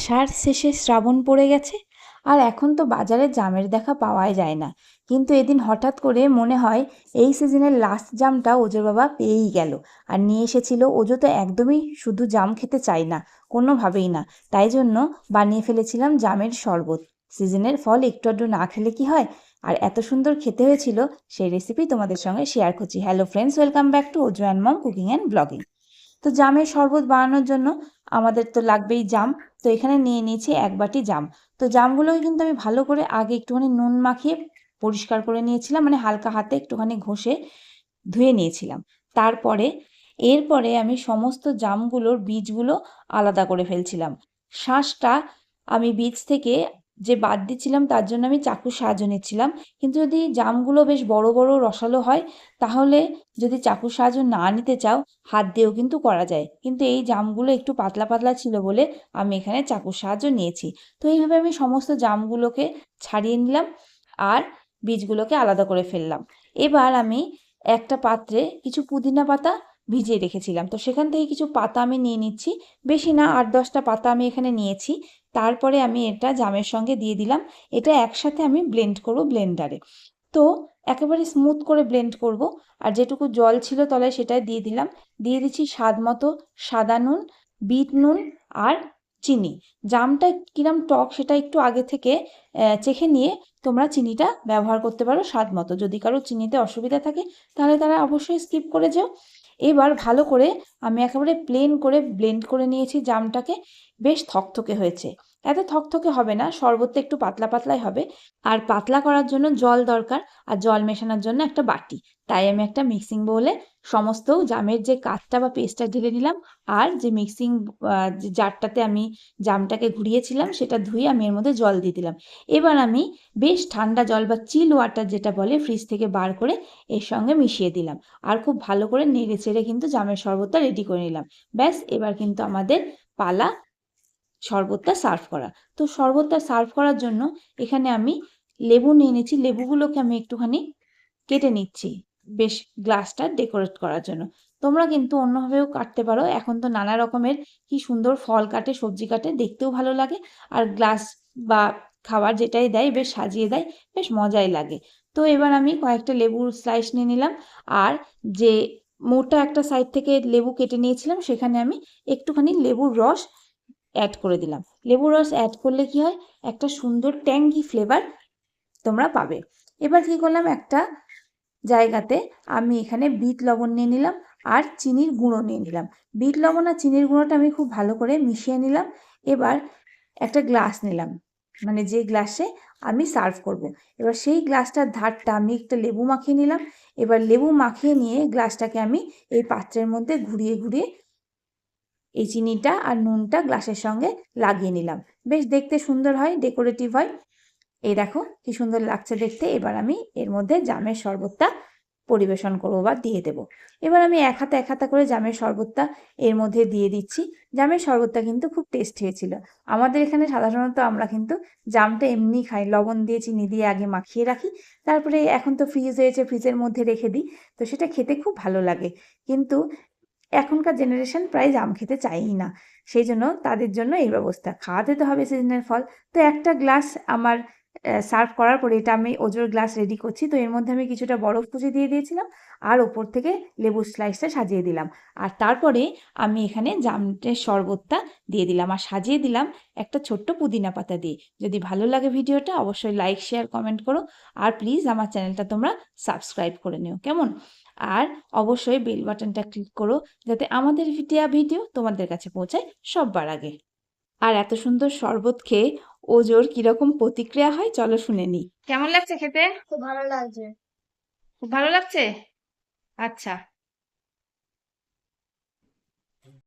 আষাঢ় শেষে শ্রাবণ পড়ে গেছে, আর এখন তো বাজারে জামের দেখা পাওয়াই যায় না। কিন্তু এদিন হঠাৎ করে মনে হয় এই সিজনের লাস্ট জামটা ওজোর বাবা পেয়েই গেল আর নিয়ে এসেছিল। ওজো তো একদমই শুধু জাম খেতে চাই না, কোনোভাবেই না। তাই জন্য বানিয়ে ফেলেছিলাম জামের শরবত। সিজনের ফল একটু আধটু না খেলে কি হয়? আর এত সুন্দর খেতে হয়েছিল, সেই রেসিপি তোমাদের সঙ্গে শেয়ার করছি। Hello friends, welcome back to Ojo and mom cooking and blogging. তো জামের শরবত বানানোর জন্য আমাদের তো লাগবেই জাম। তো এখানে নিয়ে নিয়েছি 1 বাটি জাম। তো জামগুলোকে কিন্তু আমি ভালো করে আগে একটুখানি নুন মাখিয়ে পরিষ্কার করে নিয়েছিলাম, মানে হালকা হাতে একটুখানি ঘষে ধুয়ে নিয়েছিলাম। এরপরে আমি সমস্ত জামগুলোর বীজগুলো আলাদা করে ফেলছিলাম। শাঁসটা আমি বীজ থেকে যে বাদ দিচ্ছিলাম তার জন্য আমি চাকুর সাহায্য নিচ্ছিলাম। কিন্তু যদি জামগুলো বেশ বড় বড় রসালো হয়, তাহলে যদি চাকুর সাহায্য না নিতে চাও, হাত দিয়েও কিন্তু করা যায়। কিন্তু এই জামগুলো একটু পাতলা পাতলা ছিল বলে আমি এখানে চাকুর সাহায্য নিয়েছি। তো এইভাবে আমি সমস্ত জামগুলোকে ছাড়িয়ে নিলাম আর বীজগুলোকে আলাদা করে ফেললাম। এবার আমি একটা পাত্রে কিছু পুদিনা পাতা ভিজিয়ে রেখেছিলাম, তো সেখান থেকে কিছু পাতা আমি নিয়ে নিচ্ছি। বেশি না, 8-10টা পাতা আমি এখানে নিয়েছি। তারপরে আমি এটা জামের সঙ্গে দিয়ে দিলাম। এটা একসাথে আমি ব্লেন্ড করব ব্লেন্ডারে। তো একেবারে স্মুথ করে ব্লেন্ড করব। আর যেটুকু জল ছিল তলায় সেটাই দিয়ে দিলাম। দিয়ে দিচ্ছি স্বাদ মতো সাদা নুন, বিট নুন আর চিনি। জামটা কিরম টক সেটা একটু আগে থেকে চেখে নিয়ে তোমরা চিনিটা ব্যবহার করতে পারো স্বাদ মতো। যদি কারো চিনিতে অসুবিধা থাকে তাহলে তারা অবশ্যই স্কিপ করে যেও। এবার ভালো করে আমি একেবারে প্লেন করে ব্লেন্ড করে নিয়েছি জামটাকে। বেশ থকথকে হয়েছে। এত থকথকে হবে না, শরবতটা একটু পাতলা পাতলাই হবে। আর পাতলা করার জন্য জল দরকার, আর জল মেশানোর জন্য একটা বাটি। তাই আমি একটা মিক্সিং বোলে সমস্ত জামের যে কাঠটা বা পেস্টটা ঢেলে নিলাম। আর যে মিক্সিং যে জারটাতে আমি জামটাকে ঘুরিয়েছিলাম সেটা ধুয়ে আমি এর মধ্যে জল দিয়ে দিলাম। এবার আমি বেশ ঠান্ডা জল বা চিল ওয়াটার যেটা বলে ফ্রিজ থেকে বার করে এর সঙ্গে মিশিয়ে দিলাম। আর খুব ভালো করে নেড়ে চেড়ে কিন্তু জামের শরবতটা রেডি করে নিলাম। ব্যাস, এবার কিন্তু আমাদের পালা শরবতটা সার্ভ করা। তো শরবতটা সার্ভ করার জন্য এখানে আমি লেবু নিয়ে নিচ্ছি। লেবুগুলোকে আমি একটুখানি কেটে নিচ্ছি বেশ গ্লাসটা ডেকোরেট করার জন্য। তোমরা কিন্তু অন্যভাবেও কাটতে পারো। এখন তো নানা রকমের কি সুন্দর ফল কাটে, সবজি কাটে, দেখতেও ভালো লাগে। আর গ্লাস বা খাবার যেটাই দেয় বেশ সাজিয়ে দেয়, বেশ মজাই লাগে। তো এবার আমি কয়েকটা লেবুর স্লাইস নিয়ে নিলাম। আর যে মোটা একটা সাইড থেকে লেবু কেটে নিয়েছিলাম সেখানে আমি একটুখানি লেবুর রস অ্যাড করে দিলাম। লেবুর রস অ্যাড করলে কি হয়, একটা সুন্দর ট্যাঙ্গি ফ্লেভার তোমরা পাবে। এবার কি করলাম, একটা জায়গাতে আমি এখানে বিট লবণ নিয়ে নিলাম আর চিনির গুঁড়ো নিয়ে নিলাম। বিট লবণ আর চিনির গুঁড়োটা আমি খুব ভালো করে মিশিয়ে নিলাম। এবার একটা গ্লাস নিলাম, মানে যে গ্লাসে আমি সার্ভ করব। এবার সেই গ্লাসটার ধারটা আমি একটা লেবু মাখিয়ে নিলাম। এবার লেবু মাখিয়ে নিয়ে গ্লাসটাকে আমি এই পাত্রের মধ্যে ঘুরিয়ে ঘুরিয়ে এই চিনিটা আর নুনটা গ্লাসের সঙ্গে লাগিয়ে নিলাম। বেশ দেখতে সুন্দর হয়, ডেকোরেটিভ হয়। এই দেখো কি সুন্দর লাগছে দেখতে। এবার আমি এর মধ্যে জামের শরবতটা পরিবেশন করবো বা দিয়ে দেব। এবার আমি এক হাতে করে জামের শরবতটা এর মধ্যে দিয়ে দিচ্ছি। জামের শরবতটা কিন্তু খুব টেস্ট হয়েছিল। আমাদের এখানে সাধারণত আমরা কিন্তু জামটা এমনি খাই, লবণ দিয়ে চিনি দিয়ে আগে মাখিয়ে রাখি, তারপরে এখন তো ফ্রিজ হয়েছে, ফ্রিজের মধ্যে রেখে দিই। তো সেটা খেতে খুব ভালো লাগে। কিন্তু এখনকার জেনারেশন প্রায় জাম খেতে চায়ই না। সেই জন্য তাদের জন্য এই ব্যবস্থা, খাওয়াতে তো হবে সিজনের ফল। তো একটা গ্লাস আমার সার্ভ করার পরে এটা আমি ওজোর গ্লাস রেডি করছি। তো এর মধ্যে আমি কিছুটা বরফ কুচি দিয়ে দিয়েছিলাম আর ওপর থেকে লেবুর স্লাইসটা সাজিয়ে দিলাম। আর তারপরে আমি এখানে জামের শরবতটা দিয়ে দিলাম আর সাজিয়ে দিলাম একটা ছোট্ট পুদিনা পাতা দিয়ে। যদি ভালো লাগে ভিডিওটা অবশ্যই লাইক, শেয়ার, কমেন্ট করো। আর প্লিজ আমার চ্যানেলটা তোমরা সাবস্ক্রাইব করে নিও, কেমন? আর অবশ্যই বেল বাটনটা ক্লিক করো যাতে আমাদের ভিডিও তোমাদের কাছে পৌঁছায় সবার আগে। আর এত সুন্দর শরবত খেয়ে ওজোর কিরকম প্রতিক্রিয়া হয় চলো শুনে নিই। কেমন লাগছে খেতে? খুব ভালো লাগছে। খুব ভালো লাগছে? আচ্ছা,